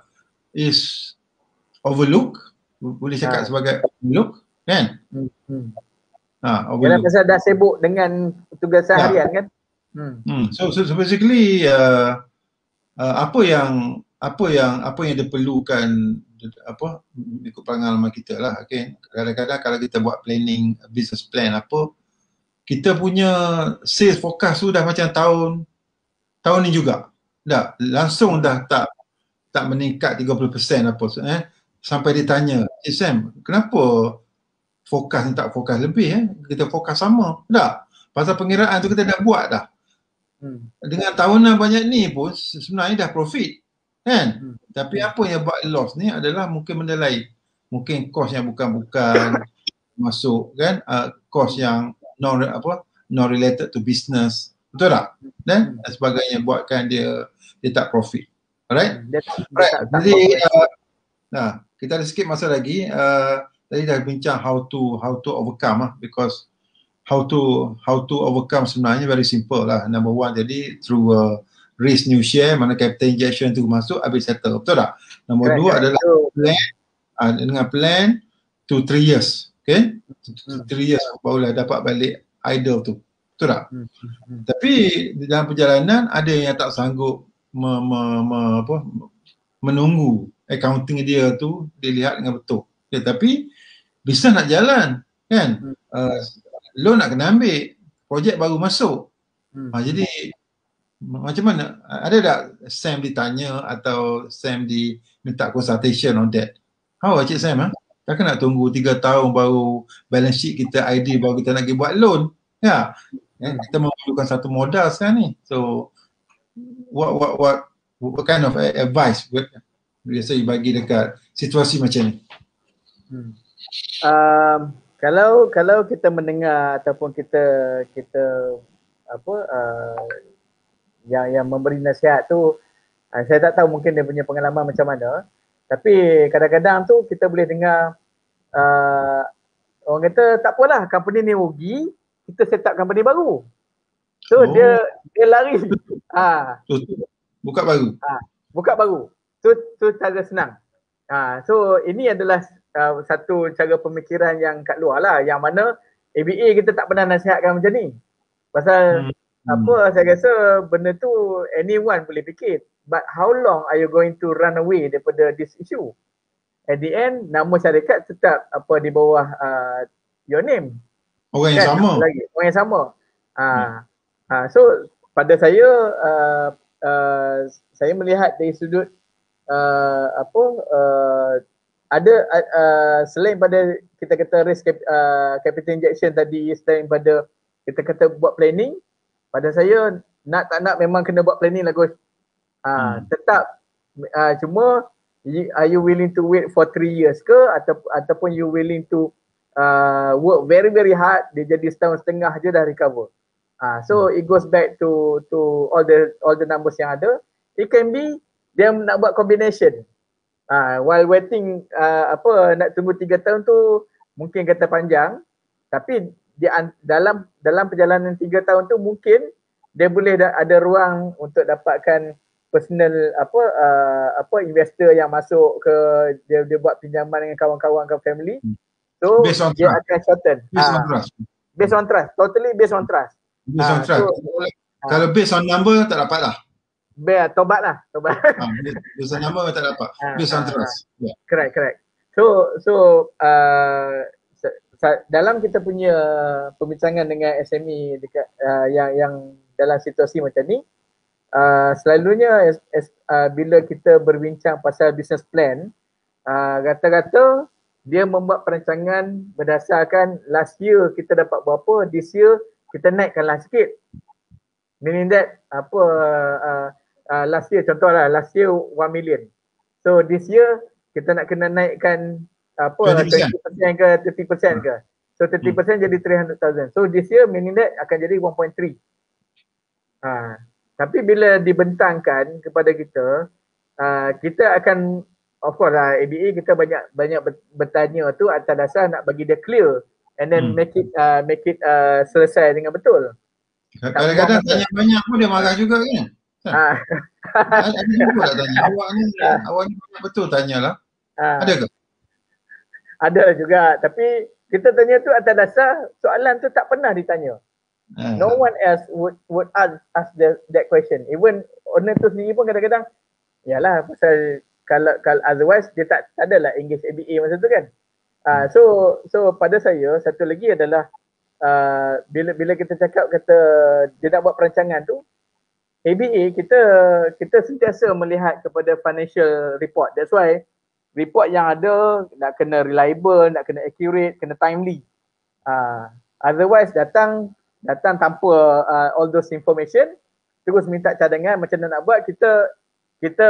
Is overlook. Boleh cakap sebagai overlook, kan? Kerana pasal dah sibuk dengan tugas harian kan? So basically apa yang diperlukan ikut pengalaman kita lah, okay? Kadang-kadang kalau kita buat planning, business plan kita punya sales forecast tu dah macam tahun ni juga. Dah langsung dah tak meningkat 30% sampai ditanya, Sam, kenapa forecast ni tak forecast lebih kita forecast sama. Tak. Pasal pengiraan tu kita dah buat dah. Dengan tahunan banyak ni pun sebenarnya dah profit. Kan? Tapi apa yang buat loss ni adalah mungkin benda lain. Mungkin cost yang bukan masuk kan, cost yang non related to business. Betul tak? Dan sebagainya buatkan dia tak profit. Alright? Jadi kita ada sikit masa lagi. Tadi dah bincang how to overcome because how to overcome sebenarnya very simple lah. Number one, jadi through raise new share, mana capital injection tu masuk, habis settle. Betul tak? Nombor dua adalah plan, dengan plan to 3 years. Okay? 3 years barulah dapat balik idle tu. Betul tak? Tapi dalam perjalanan ada yang tak sanggup menunggu accounting dia tu dilihat dengan betul. Okay, tapi bisnes nak jalan kan, loan nak kena ambil, projek baru masuk. Jadi macam mana, ada tak Sam ditanya atau Sam diminta consultation on that? How Cik Sam? Takkan nak tunggu 3 tahun baru balance sheet kita ideal baru kita nak pergi buat loan? Ya, kita memerlukan satu modal sekarang ni. So what kind of advice biasa you bagi dekat situasi macam ni? Kalau kita mendengar ataupun kita yang memberi nasihat tu, saya tak tahu mungkin dia punya pengalaman macam mana, tapi kadang-kadang tu kita boleh dengar orang kata tak apalah, company ni rugi, kita set up company baru. So dia lari buka baru. buka baru. Tu cara senang. So ini adalah satu cara pemikiran yang kat luar lah, yang mana ABA kita tak pernah nasihatkan macam ni. Pasal saya rasa benda tu anyone boleh fikir. But how long are you going to run away daripada this issue? At the end, nama syarikat tetap di bawah your name. Orang yang sama. Orang yang sama. So pada saya, saya melihat dari sudut ada selain pada kita kata risk capital injection tadi, selain pada kita kata buat planning, pada saya nak tak nak memang kena buat planning lah Gus. Tetap cuma are you willing to wait for 3 years ke, ataupun you willing to work very very hard, dia jadi setahun setengah je dah recover. So it goes back to all the numbers yang ada. It can be dia nak buat combination. While waiting nak tunggu 3 tahun tu mungkin kata panjang, tapi dia dalam perjalanan 3 tahun tu mungkin dia boleh ada ruang untuk dapatkan personal investor yang masuk ke, dia buat pinjaman dengan kawan-kawan ke family. So dia akan shorten. Based on trust. Totally based on trust. Based on trust. Kalau based on number tak dapat lah. Tobat lah. Based on number tak dapat. Based on trust. Correct. So dalam kita punya perbincangan dengan SME dekat yang dalam situasi macam ni, selalunya bila kita berbincang pasal business plan, rata-rata dia membuat perancangan berdasarkan last year kita dapat berapa, this year kita naikkanlah sikit. Meaning that last year, contohlah last year 1 million. So this year kita nak kena naikkan 20% ke 30% ke. So 30% jadi 300,000. So this year meaning that akan jadi 1.3. Tapi bila dibentangkan kepada kita, kita akan, of course lah, ABA kita banyak bertanya tu atas dasar nak bagi dia clear and then make it selesai dengan betul. Kadang-kadang tanya banyak pun dia marah juga kan? Ada juga tak tanya. Awak ni banyak betul tanyalah. Ada ke? Ada juga, tapi kita tanya tu atas dasar soalan tu tak pernah ditanya. No one else would ask that question. Even owner tu sendiri pun kadang-kadang, yalah pasal kalau otherwise dia tak adalah engage ABA masa tu kan. So pada saya satu lagi adalah bila kita cakap kata dia nak buat perancangan tu, ABA kita sentiasa melihat kepada financial report. That's why report yang ada nak kena reliable, nak kena accurate, kena timely. Otherwise datang tanpa all those information, terus minta cadangan macam mana nak buat, kita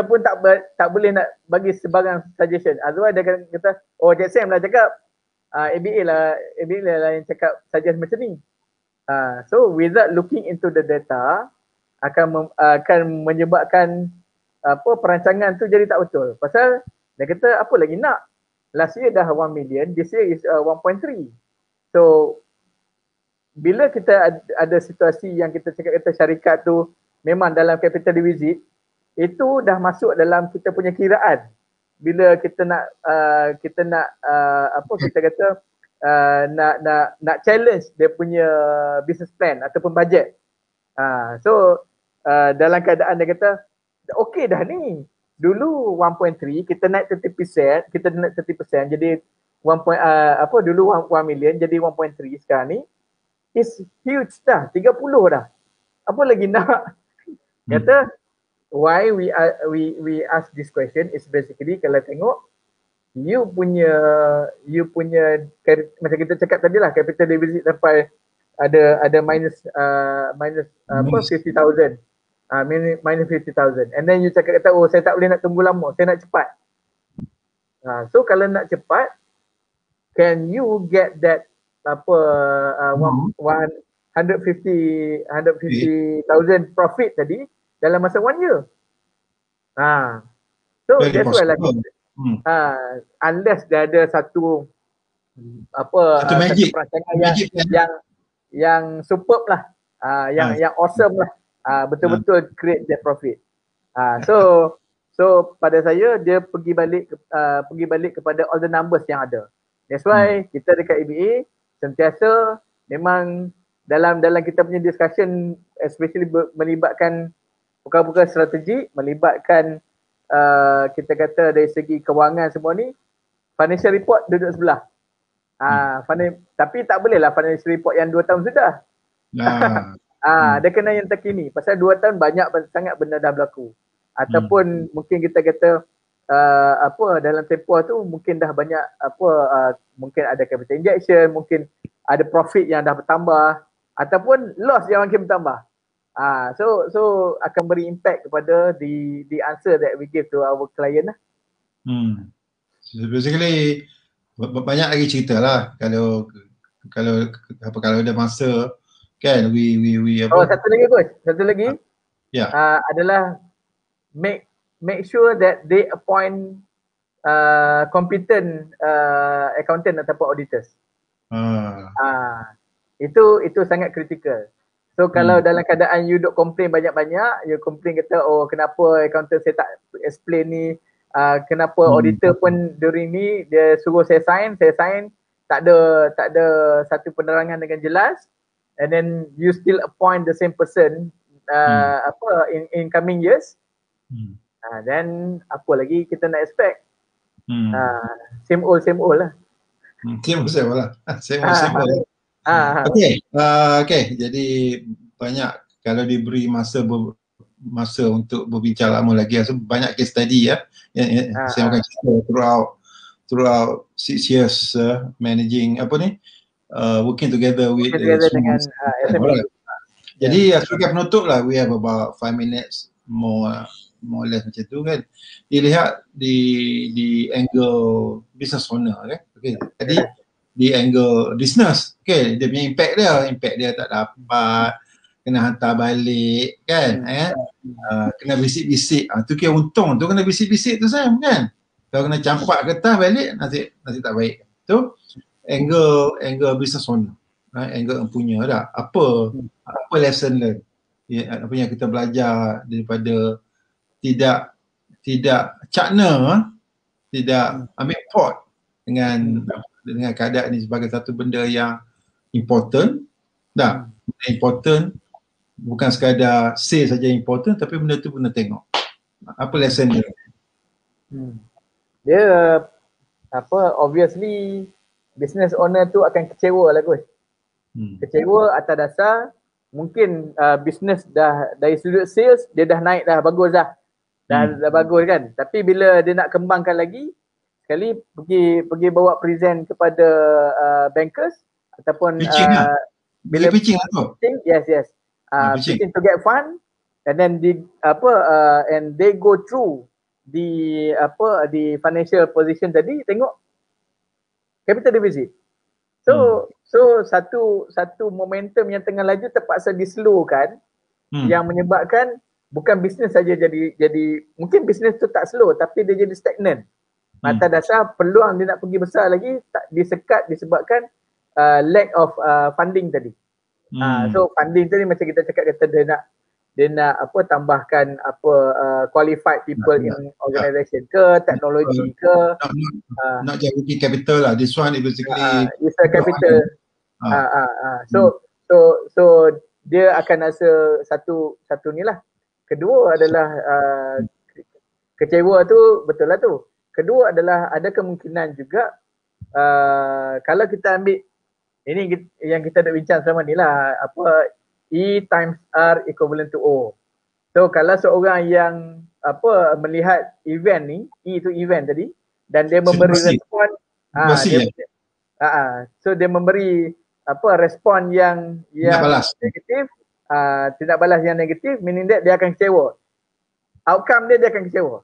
pun tak boleh nak bagi sebarang suggestion. Otherwise dia kata, oh Jack Sam lah cakap, ABA lah yang cakap suggest macam ni. So without looking into the data akan menyebabkan perancangan tu jadi tak betul. Pasal dia kata apa lagi nak, last year dah 1 million, this year is 1.3. So bila kita ada situasi yang kita cakap kata syarikat tu memang dalam capital deficit, itu dah masuk dalam kita punya kiraan. Bila kita nak nak challenge dia punya business plan ataupun budget. So dalam keadaan dia kata okey dah ni, dulu 1.3 kita naik 30%, jadi dulu 1 million jadi 1.3, sekarang ni is huge dah, 30 dah. Apa lagi nak? Kata why we ask this question is basically kalau tengok you punya macam kita cakap tadi lah, capital deficit sampai ada minus 50,000, minus 50,000, and then you cakap kata oh saya tak boleh nak tunggu lama, saya nak cepat. So kalau nak cepat, can you get that 150,000 profit tadi dalam masa 1 year? So that's why lah unless dia ada satu perancangan yang superb lah, yang awesome lah, betul-betul create that profit. So So pada saya dia pergi balik kepada all the numbers yang ada. That's why kita dekat ABA sentiasa memang dalam kita punya discussion, especially melibatkan perkara-perkara strategi, melibatkan kita kata dari segi kewangan semua ni, financial report duduk sebelah. Tapi tak boleh lah financial report yang 2 tahun sudah. Dia kena yang terkini. Pasal 2 tahun banyak sangat benda dah berlaku. Ataupun mungkin kita kata dalam tempoh tu mungkin dah banyak mungkin ada capital injection, mungkin ada profit yang dah bertambah ataupun loss yang makin bertambah. So akan beri impact kepada the answer that we give to our client lah. So basically banyak lagi cerita lah kalau ada masa kan we satu lagi coach, adalah make sure that they appoint competent accountant ataupun auditors. Itu sangat kritikal. So kalau dalam keadaan you duk complain banyak-banyak, you complain kata kenapa accountant saya tak explain ni, kenapa auditor pun during ni dia suruh saya sign, tak ada satu penerangan dengan jelas, and then you still appoint the same person in coming years. Then apa lagi kita nak expect? Same old lah. Same old. Okay, jadi banyak kalau diberi masa untuk berbincang lama lagi, so banyak case study saya akan cerita throughout 6 years managing working together dengan SME. Jadi sebagai penutup lah, we have about 5 minutes more or less macam tu kan. Dilihat di angle business owner kan. Okay. Jadi di angle business, okay, dia punya impact dia tak dapat, kena hantar balik kan, kena bisik-bisik, tu kira untung tu kena bisik-bisik tu Sam kan. Kalau kena campak kertas balik nanti tak baik. Tu angle business owner, angle punya dah. Apa lesson learn, apa yang kita belajar daripada tidak cakna, tidak ambil pot dengan keadaan ni sebagai satu benda yang important. Important bukan sekadar say saja important, tapi benda tu kena tengok. Apa lesson dia? Dia obviously business owner tu akan kecewa lah coach. Kecewa atas dasar mungkin business dah dari sudut sales dia dah naik dah bagus dah. Dah bagus kan. Tapi bila dia nak kembangkan lagi, sekali pergi bawa present kepada bankers ataupun bila pitching lah tu. Yes. Pitching to get fund, and then and they go through the financial position tadi, tengok capital deficit. So satu momentum yang tengah laju terpaksa dislowkan, yang menyebabkan bukan bisnes saja jadi mungkin bisnes tu tak slow tapi dia jadi stagnan. Atas dasar peluang dia nak pergi besar lagi tak disekat disebabkan lack of funding tadi. So funding tadi macam kita cakap kata dia nak tambahkan qualified people in organisation ke, teknologi ke, nak jadi capital lah. This one is basically is a capital. So dia akan rasa satu ni lah. Kedua adalah kecewa tu betul lah tu. Kedua adalah ada kemungkinan juga kalau kita ambil ini yang kita dah bincang selama ni lah, E times R equivalent to O. So kalau seorang yang melihat event ni, E itu event tadi, dan dia memberi respon, so dia memberi respon yang negatif, tidak balas yang negatif, meaning that dia akan kecewa. Outcome dia akan kecewa.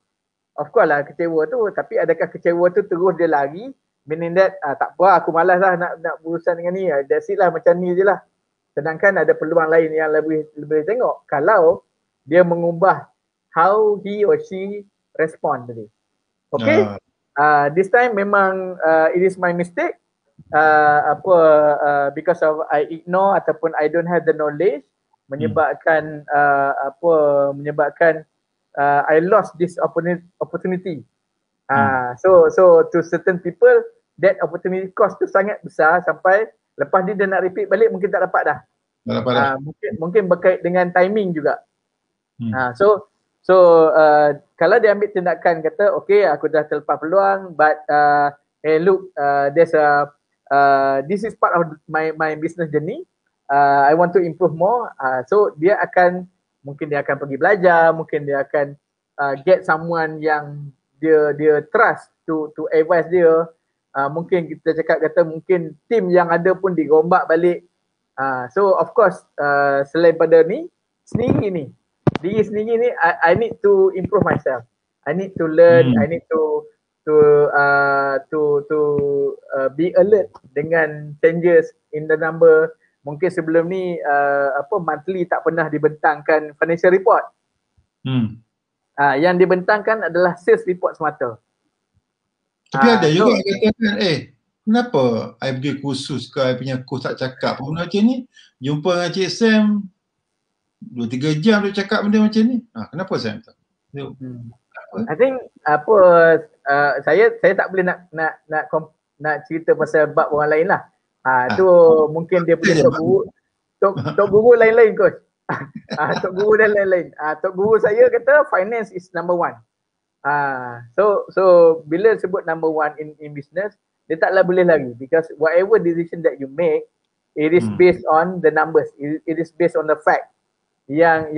Of course lah kecewa tu, tapi adakah kecewa tu terus dia lari, meaning that tak apa, aku malas lah nak berurusan dengan ni, that's it lah, macam ni je lah. Sedangkan ada peluang lain yang lebih tengok kalau dia mengubah how he or she respond tadi. Okay? This time memang it is my mistake. Because of I ignore ataupun I don't have the knowledge, menyebabkan I lost this opportunity. So to certain people that opportunity cost tu sangat besar sampai lepas dia nak repeat balik mungkin tak dapat dah. Mungkin berkait dengan timing juga. So kalau dia ambil tindakan kata okay aku dah terlepas peluang but hey look there's a this is part of my business journey. I want to improve more. So dia akan pergi belajar, mungkin dia akan get someone yang dia trust to advise dia. Mungkin kita cakap kata mungkin team yang ada pun dirombak balik. So of course selain pada ni diri sendiri ni I need to improve myself. I need to learn, I need to be alert dengan changes in the number. Mungkin sebelum ni monthly tak pernah dibentangkan financial report. Yang dibentangkan adalah sales report semata. Tapi ada juga katakan kenapa I pergi kursus ke I punya kursus tak cakap pun macam ni, jumpa dengan Cik Sam 2-3 jam dia cakap benda macam ni. Kenapa Sam tak? I think saya tak boleh nak cerita pasal bab orang lain lah. Tu mungkin dia punya tok guru lain-lain coach. Tok guru dan lain-lain. Tok guru saya kata finance is number one. So bila sebut number one in business, dia taklah boleh lagi because whatever decision that you make, it is based on the numbers. It is based on the fact. Yang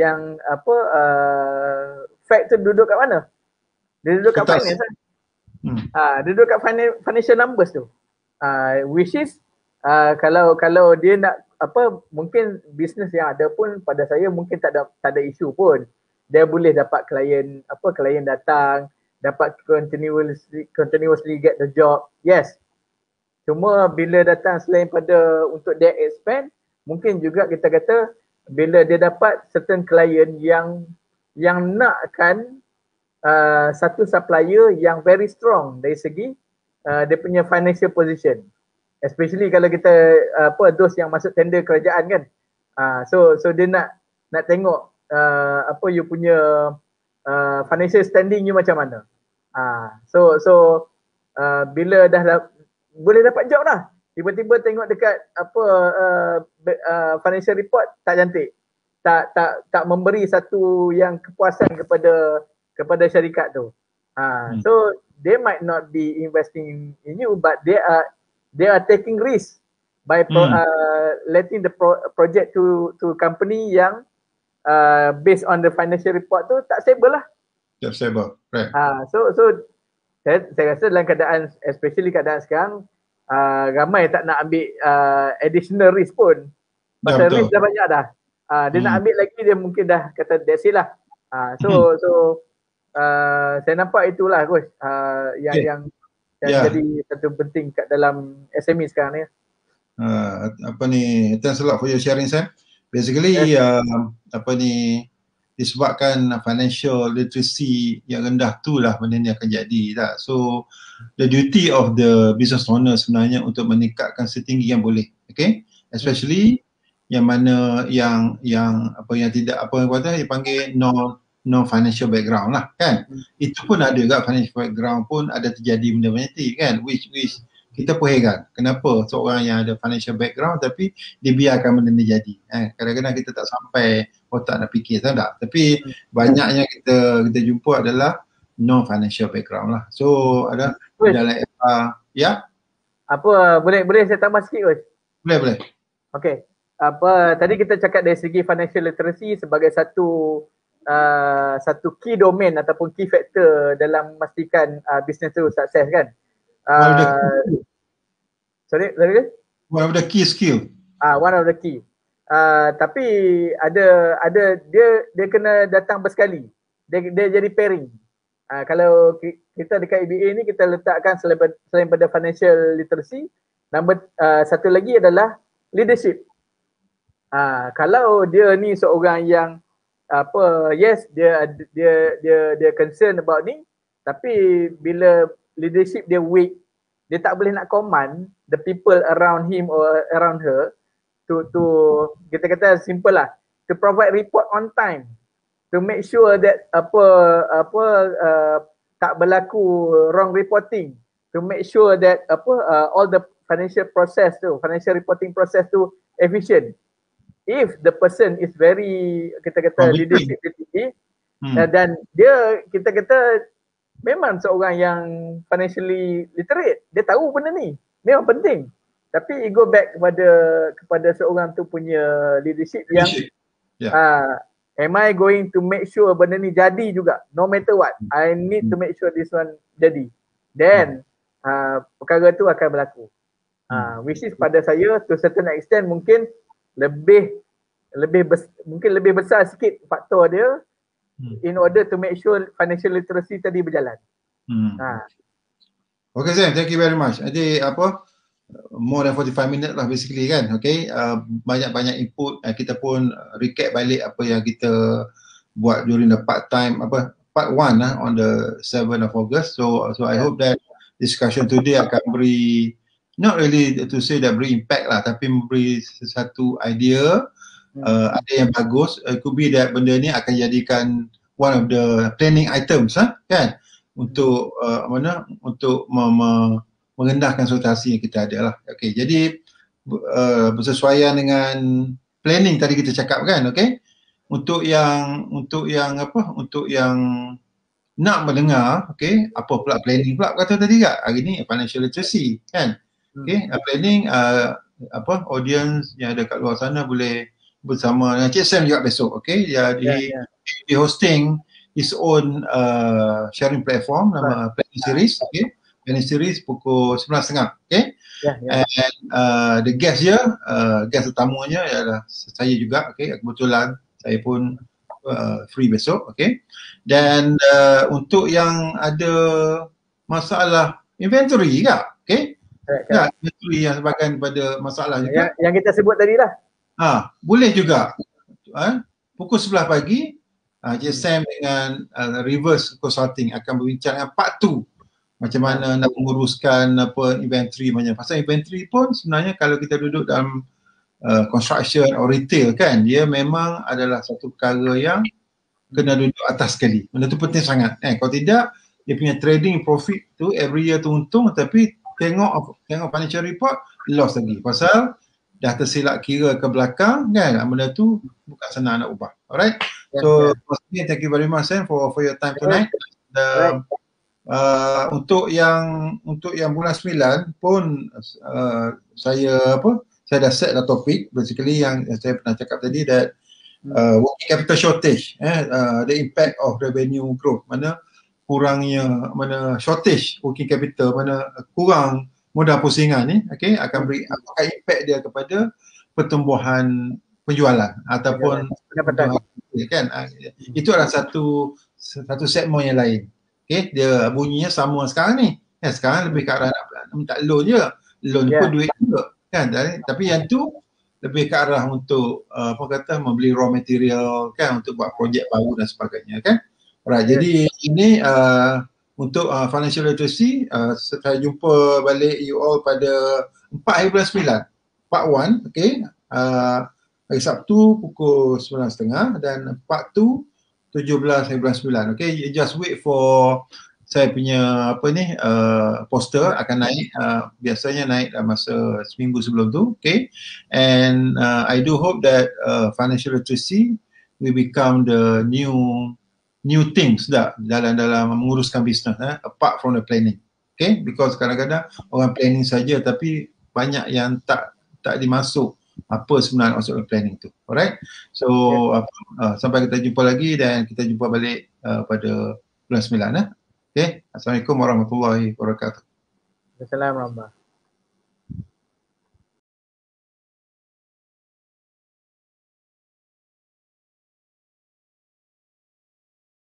fact tu duduk kat mana? Dia duduk kat finance lah. Dia duduk kat financial numbers tu. Which is kalau dia nak mungkin bisnes yang ada pun pada saya mungkin tak ada isu pun. Dia boleh dapat klien datang, dapat continuously get the job. Yes. Cuma bila datang selain pada untuk dia expand, mungkin juga kita kata bila dia dapat certain client yang nakkan satu supplier yang very strong dari segi dia punya financial position, especially kalau kita those yang masuk tender kerajaan kan. So dia nak tengok you punya financial standing you macam mana. So bila dah boleh dapat job dah, tiba-tiba tengok dekat financial report tak cantik, tak memberi satu yang kepuasan kepada syarikat tu. So they might not be investing in you, but they are taking risk by letting the project to company yang based on the financial report tu tak stable lah. Tak stable, right. So saya rasa dalam keadaan, especially keadaan sekarang, ramai tak nak ambil additional risk pun. Pasal risk dah banyak dah. Dia nak ambil lagi, dia mungkin dah kata that's it lah. So saya nampak itulah coach yang jadi satu penting kat dalam SME sekarang ni. Thanks a lot for your sharing Sam. Basically disebabkan financial literacy yang rendah tu lah benda ni akan jadi tak. So the duty of the business owner sebenarnya untuk meningkatkan setinggi yang boleh, okay, especially yang mana yang tidak yang panggil no financial background lah kan. Itu pun ada juga financial background pun ada terjadi benda macam ni kan, which kita pun heran kenapa seorang yang ada financial background tapi dibiarkan benda ni jadi. Kadang-kadang kita tak sampai otak nak fikir tak. Tapi banyaknya kita jumpa adalah no financial background lah. So ada dalam boleh saya tambah sikit coach? Boleh. Okay. Tadi kita cakap dari segi financial literacy sebagai satu key domain ataupun key factor dalam memastikan bisnes tu sukses kan. Sorry? One of the key skill. One of the key. Tapi ada dia kena datang bersekali. Dia jadi pairing. Kalau kita dekat EBA ni kita letakkan selain pada financial literacy, satu lagi adalah leadership. Kalau dia ni seorang yang yes dia concern about ni, tapi bila leadership dia weak, dia tak boleh nak command the people around him or around her to kita kata simple lah, to provide report on time, to make sure that tak berlaku wrong reporting, to make sure that all the financial reporting process tu efficient. If the person is very, kita kata leadership tinggi, dan dia, kita kata memang seorang yang financially literate, dia tahu benda ni memang penting, tapi it go back kepada seorang tu punya leadership yang am I going to make sure benda ni jadi juga, no matter what, I need to make sure this one jadi, then perkara tu akan berlaku. Which is pada saya to certain extent mungkin mungkin lebih besar sikit faktor dia in order to make sure financial literacy tadi berjalan. Okay Sam, thank you very much. Jadi more than 45 minutes lah basically kan. Okay, banyak-banyak input. Kita pun recap balik apa yang kita buat during the part 1 on the 7th of August. So I hope that discussion today akan beri, not really to say that beri impact lah, tapi memberi satu idea. Ada yang bagus. It could be that benda ni akan jadikan one of the planning items kan, untuk untuk mengendahkan sultasi yang kita ada lah. Okay, jadi bersesuaian dengan planning tadi kita cakap kan. Okay, untuk yang nak mendengar, okay, apa pula planning pula kata tadi tak? Hari ni financial literacy kan. Okay, planning audience yang ada kat luar sana boleh bersama dengan Cik Sam juga besok. Okay, dia di hosting his own sharing platform nama Planning Series. Okay, Planning Series pukul 9.30. Okay, and the guest guest utamanya adalah saya juga. Okay, kebetulan saya pun free besok. Okay, dan untuk yang ada masalah inventory juga, okay, inventory yang sebahagian pada masalah juga yang kita sebut tadi lah, boleh juga pukul 11 pagi Cik Sam dengan reverse consulting akan berbincang dengan part 2 macam mana nak menguruskan inventory banyak. Pasal inventory pun sebenarnya kalau kita duduk dalam construction or retail kan, dia memang adalah satu perkara yang kena duduk atas sekali. Benda tu penting sangat. Kalau tidak, dia punya trading profit tu every year tu untung, tapi tengok financial report loss lagi. Pasal dah tersilap kira ke belakang kan, benda tu bukan senang nak ubah. Alright. So thank you very much Sam for your time tonight. Untuk yang bulan 9 pun saya dah set dah topik basically yang saya pernah cakap tadi, that working capital shortage, the impact of revenue growth, mana kurangnya, mana shortage working capital, mana kurang modal pusingan ni, okay, akan beri apakah impact dia kepada pertumbuhan penjualan ataupun pendapatan kan. Itu adalah satu segmen yang lain. Okay, dia bunyinya sama sekarang ni. Sekarang lebih ke arah nak minta loan je. Loan pun duit juga kan. Tapi yang tu lebih ke arah untuk membeli raw material kan, untuk buat projek baru dan sebagainya kan. Alright, jadi ini untuk financial literacy, saya jumpa balik you all pada 4 hari bulan 9 part 1, okay, hari Sabtu pukul 9.30 dan part 2 17 hari bulan 9. Okay, you just wait for saya punya poster akan naik, biasanya naik dalam masa seminggu sebelum tu. Okay, and I do hope that financial literacy will become the new things dalam menguruskan bisnes, apart from the planning. Okay, because kadang-kadang orang planning saja tapi banyak yang tak dimasuk apa sebenarnya maksud planning tu. Alright, so sampai kita jumpa lagi dan kita jumpa balik pada bulan 9. Okay, Assalamualaikum warahmatullahi wabarakatuh. Assalamualaikum.